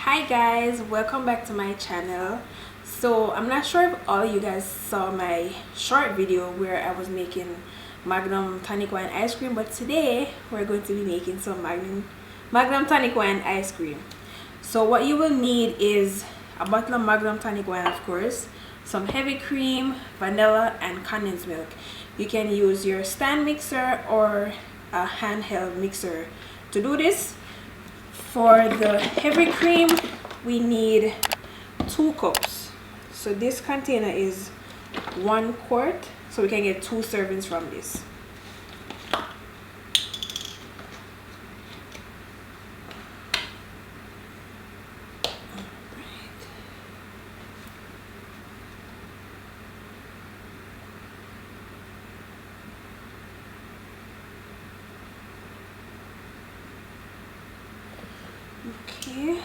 Hi guys, welcome back to my channel. So I'm not sure if all of you guys saw my short video where I was making Magnum Tonic Wine ice cream, but today we're going to be making some Magnum Tonic Wine ice cream. So what you will need is a bottle of Magnum Tonic Wine, of course, some heavy cream, vanilla, and condensed milk. You can use your stand mixer or a handheld mixer to do this. For the heavy cream, we need 2 cups. So this container is 1 quart, so we can get 2 servings from this. Okay,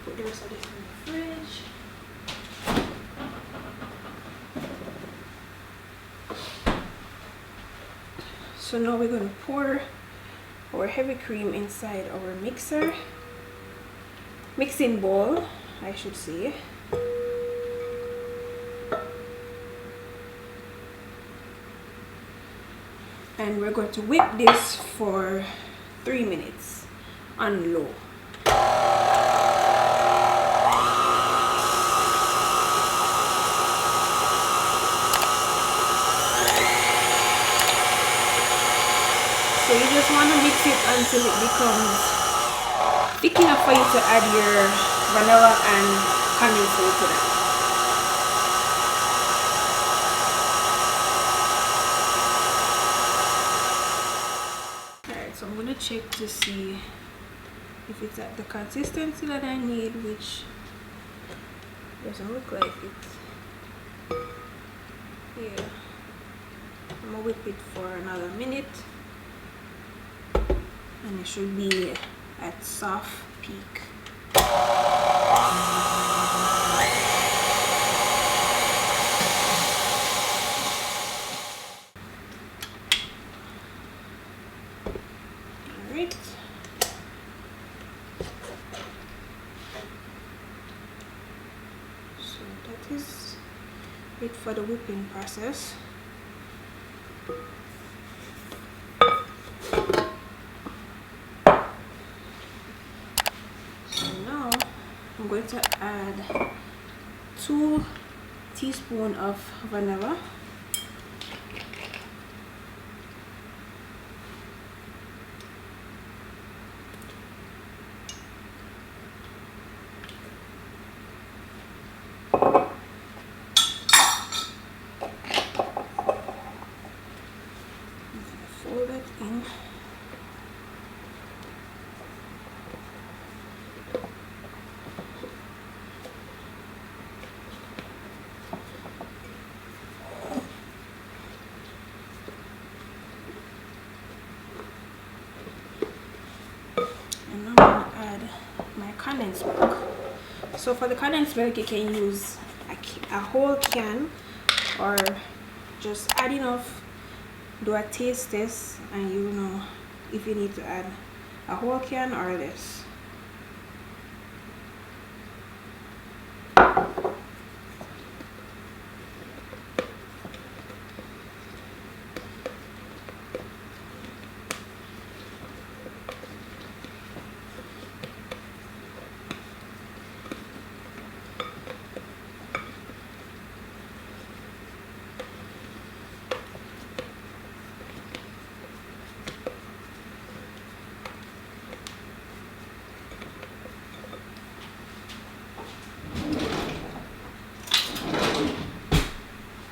put the rest of this in the fridge. So now we're going to pour our heavy cream inside our mixing bowl, I should say. And we're going to whip this for 3 minutes on low. So you just want to mix it until it becomes thick enough for you to add your vanilla and condensed milk to that. So I'm going to check to see if it's at the consistency that I need, which doesn't look like it. Yeah, I'm going to whip it for another minute and it should be at soft peak. Alright. So that is it for the whipping process. So now I'm going to add 2 teaspoons of vanilla. Fold it in. And now I'm going to add my condensed milk. So for the condensed milk, you can use a whole can or just add enough. Do a taste test and you know if you need to add a whole can or less.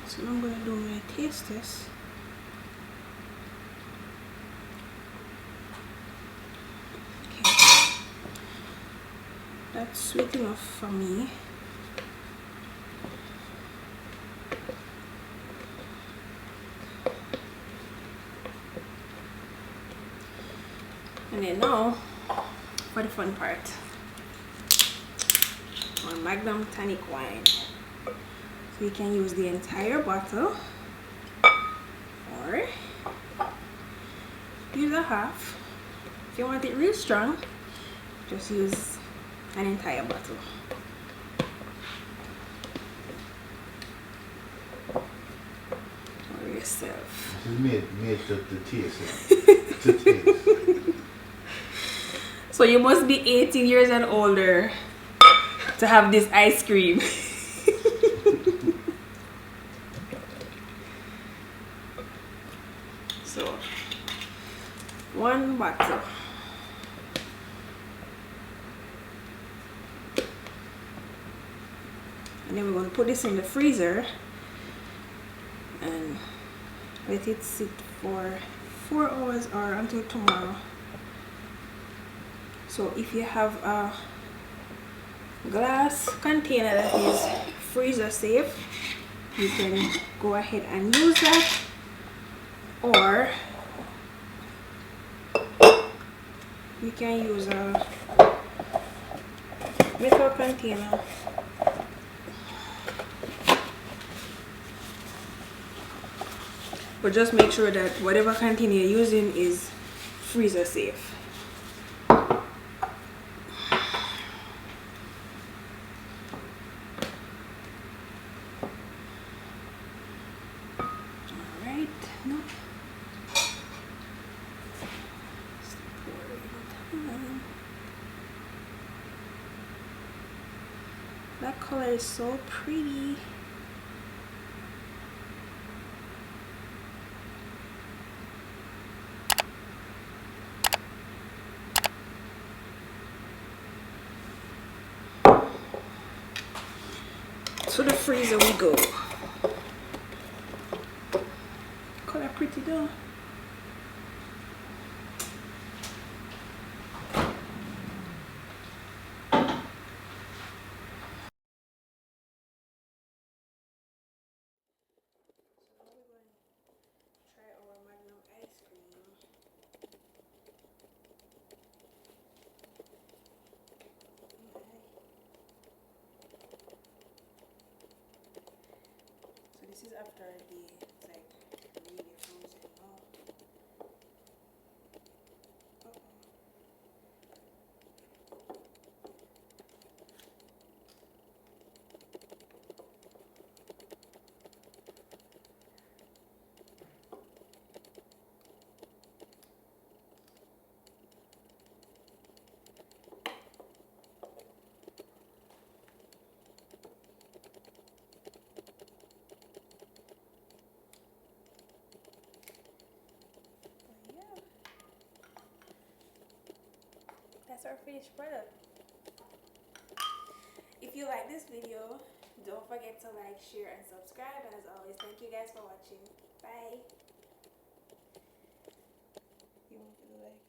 So I'm going to do my taste test. Okay, that's sweet enough for me. And then now for the fun part, our Magnum Tonic Wine. So you can use the entire bottle or use a half. If you want it real strong, just use an entire bottle. For yourself. It's made to taste. To taste. So you must be 18 years and older to have this ice cream. So, one bottle. And then we're going to put this in the freezer and let it sit for 4 hours or until tomorrow. So if you have a glass container that is freezer safe, you can go ahead and use that, or you can use a metal container. But just make sure that whatever container you're using is freezer safe. Alright, no. That color is so pretty. To the freezer we go. Color pretty though. Try our Magnum ice cream. So this is after it's like really frozen now. That's our finished product. If you like this video, don't forget to like, share, and subscribe. And as always, thank you guys for watching. Bye. You want to do like